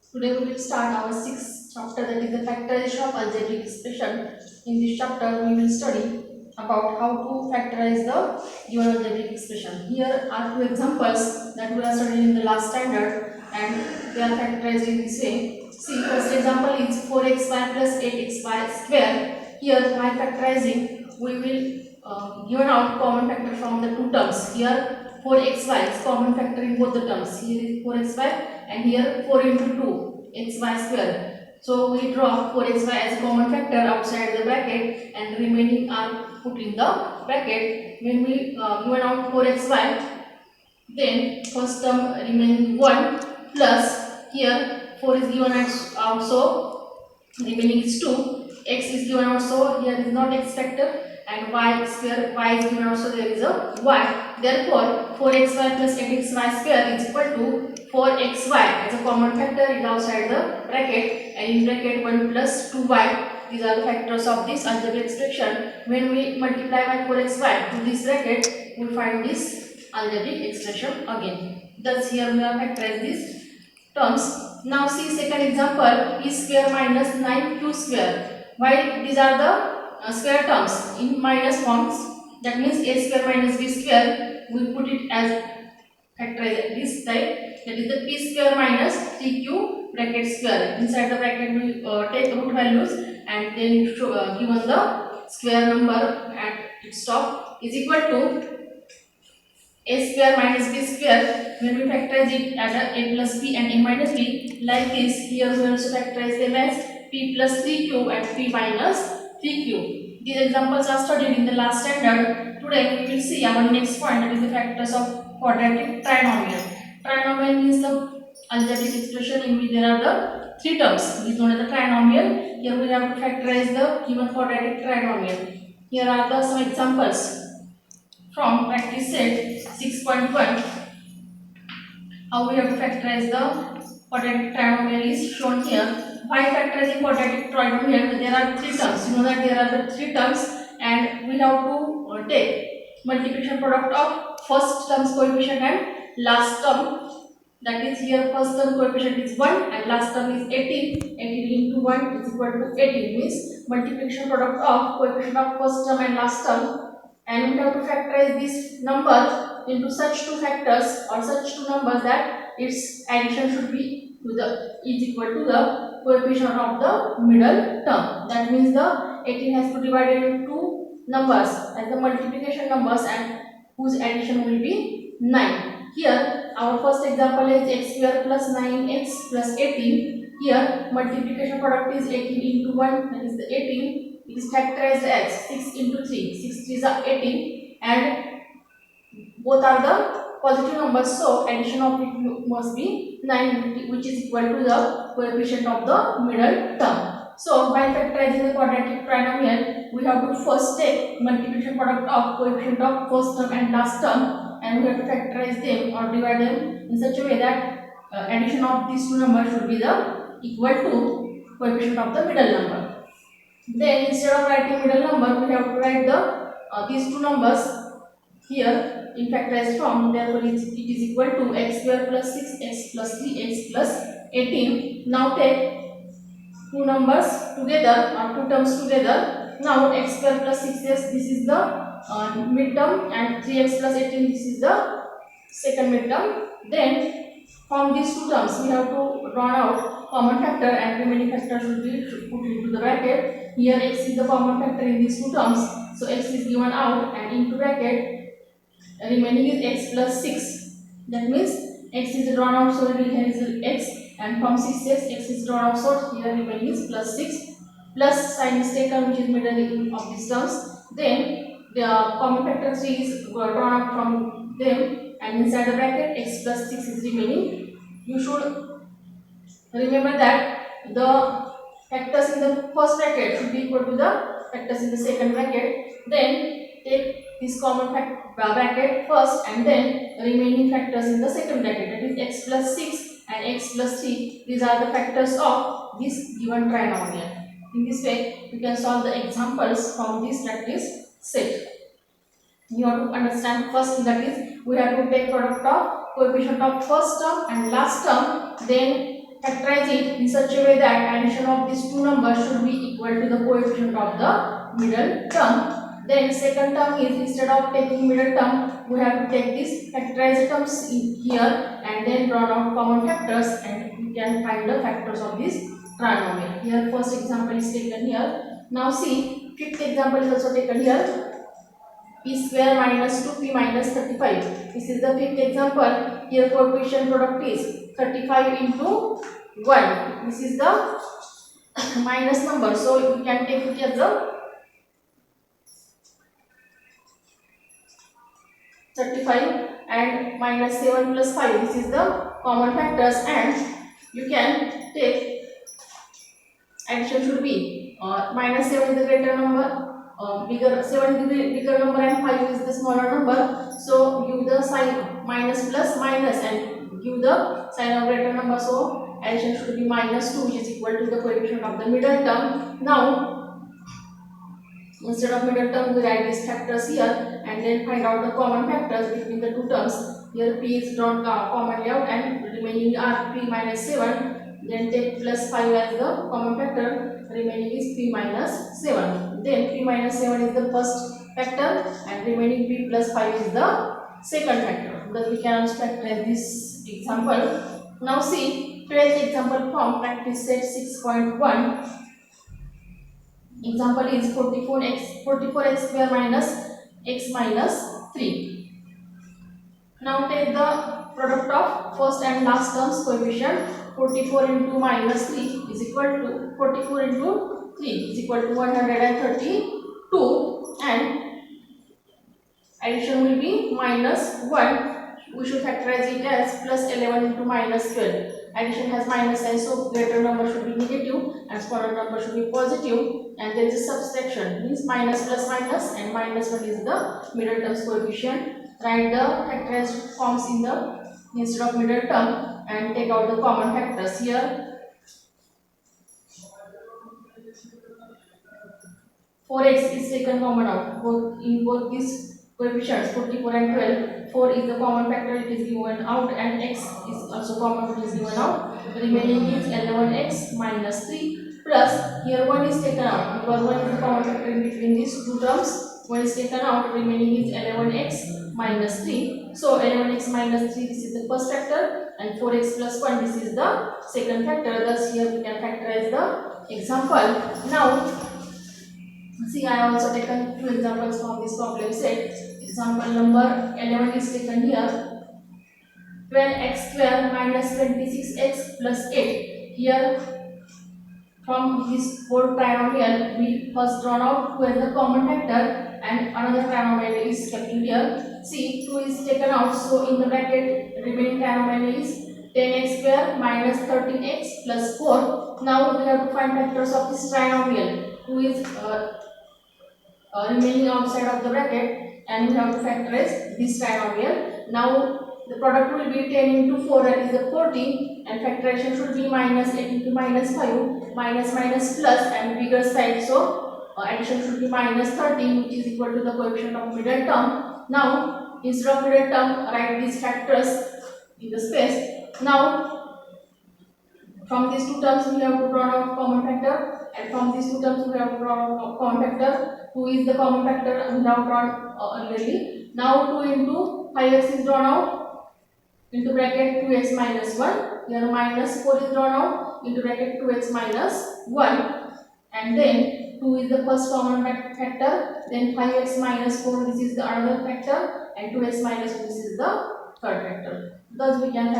Today we will start our sixth chapter, that is the factorization of algebraic expression. In this chapter we will study about how to factorize the given algebraic expression. Here are two examples that we are studying in the last standard and they are factorized in this way. See, first example is 4xy plus 8xy square. Here by factorizing we will given out common factor from the two terms. Here 4xy is common factor in both the terms. Here is 4xy and here 4 into 2 xy square. So we draw 4xy as a common factor outside the bracket and remaining are put in the bracket. When we given out 4xy, then first term remains 1 plus here 4 is given out, so remaining is 2. X is given out, so here is not x factor, and y square, y is given out, so there is a y. Therefore 4xy plus 8xy square is equal to 4xy as a common factor is outside the bracket, and in bracket 1 plus 2y. These are the factors of this algebraic expression. When we multiply by 4xy to this bracket, we find this algebraic expression again. Thus here we have factorized these terms. Now see second example, p square minus 9q square. While these are the square terms in minus forms, that means a square minus b square, we put it as factorize this type, that is the p square minus 3q bracket square. Inside the bracket we take root values and then given the square number at its top is equal to a square minus b square. When we factorize it as a plus b and a minus b, like this, here we also factorize them as p plus 3q and p minus 3q. These examples are studied in the last standard. Today we will see our next point, that is the factors of quadratic trinomial. Trinomial means the algebraic expression in which there are the three terms. It is known as the trinomial. Here we have to factorize the given quadratic trinomial. Here are the some examples from practice set 6.1. How we have to factorize the quadratic trinomial is shown here. By factorizing quadratic trinomial, there are three terms. You know that there are the three terms, and we have to take multiplication product of first term's coefficient and last term. That is, here first term coefficient is 1 and last term is 18. 18 into 1 is equal to 18, means multiplication product of coefficient of first term and last term, and we have to factorize these numbers into such two factors or such two numbers that its addition should be to the is equal to the coefficient of the middle term. That means the 18 has to be divided into two numbers as the multiplication numbers and whose addition will be 9. Here our first example is x square plus 9x plus 18. Here multiplication product is 18 into 1, that is the 18. It is factorized as 6 into 3. 6 3s are 18 and both are the positive numbers, so addition of it must be 9, which is equal to the coefficient of the middle term. So by factorizing the quadratic trinomial, we have to first take multiplication product of coefficient of first term and last term, and we have to factorize them or divide them in such a way that addition of these two numbers should be the equal to coefficient of the middle number. Then instead of writing middle number, we have to write the these two numbers here in factorized form. Therefore it is equal to x square plus 6x plus 3x plus 18. Now take two numbers together or two terms together. Now x square plus 6x, this is the midterm, and 3x plus 18, this is the second midterm. Then from these two terms we have to draw out common factor, and remaining factor should be put into the bracket. Here x is the common factor in these two terms, so x is given out and into bracket remaining is x plus 6. That means x is drawn out, so here is x, and from 6x x is drawn out, so here remaining is plus 6. Plus sign is taken, which is middle of these terms. Then the common factor 3 is drawn out from them, and inside the bracket x plus 6 is remaining. You should remember that the factors in the first bracket should be equal to the factors in the second bracket. Then take this common bracket first and then remaining factors in the second bracket, that is x plus 6 and x plus 3. These are the factors of this given trinomial. In this way you can solve the examples from this practice set. You have to understand first thing, that is we have to take product of coefficient of first term and last term, then factorize it in such a way that addition of these two numbers should be equal to the coefficient of the middle term. Then second term is, instead of taking middle term, we have to take these factorized terms in here and then draw out common factors, and we can find the factors of this trinomial. Here first example is taken here. Now see, fifth example is also taken here. P square minus 2p minus 35. This is the fifth example. Here coefficient product is 35 into 1. This is the minus number, so you can take it as the 35 and minus 7 plus 5. This is the common factors, and you can take addition should be minus 7 is the greater number, bigger 7 is the bigger number and 5 is the smaller number. So give the sign minus plus minus and give the sign of greater number. So addition should be minus 2, which is equal to the coefficient of the middle term. Now instead of middle term, we write these factors here and then find out the common factors between the two terms. Here p is drawn commonly out and remaining are p minus 7. Then take plus 5 as the common factor, remaining is p minus 7. Then p minus 7 is the first factor and remaining p plus 5 is the second factor. Thus we can also factorize this example. Now see 12th example from practice set 6.1. Example is 44x square minus x minus 3. Now take the product of first and last terms coefficient. 44 into minus 3 is equal to 44 into 3 is equal to 132, and addition will be minus 1. We should factorize it as plus 11 into minus 12. Addition has minus sign, so greater number should be negative and smaller number should be positive, and there is a subtraction, means minus plus minus, and minus 1 is the middle term's coefficient. Write the factorized forms in the instead of middle term and take out the common factors. Here 4x is taken common out in both these coefficients 44 and 12. 4 is the common factor, it is given out, and x is also common, it is given out. Remaining is 11x minus 3 plus, here 1 is taken out because 1 is the common factor in between these two terms. 1 is taken out, remaining is 11x minus 3. So 11x minus 3, this is the first factor, and 4x plus 1, this is the second factor. Thus here we can factorize the example. Now see, I have also taken two examples from this problem set. Example number 11 is taken here. 12x square minus 26x plus 8. Here from this whole trinomial, we first drawn out 2 as the common factor and another trinomial is kept in here. See, 2 is taken out, so in the bracket remaining trinomial is 10x square minus 13x plus 4. Now we have to find factors of this trinomial. 2 is remaining outside of the bracket, and we have to factorize this trinomial. Now the product will be 10 into 4, that is the 40, and factorization should be minus 8 into minus 5, minus minus plus and bigger side, so addition should be minus 13, which is equal to the coefficient of middle term. Now instead of middle term, write these factors in the space. Now from these two terms we have to draw out common factor, and from these two terms we have to draw out common factor. 2 is the common factor we have drawn earlier. Now 2 into 5x is drawn out into bracket 2x minus 1. Here minus 4 is drawn out into bracket 2x minus 1, and then 2 is the first common factor, then 5x minus 4, this is the another factor, and 2x minus 1, this is the third factor. Thus we can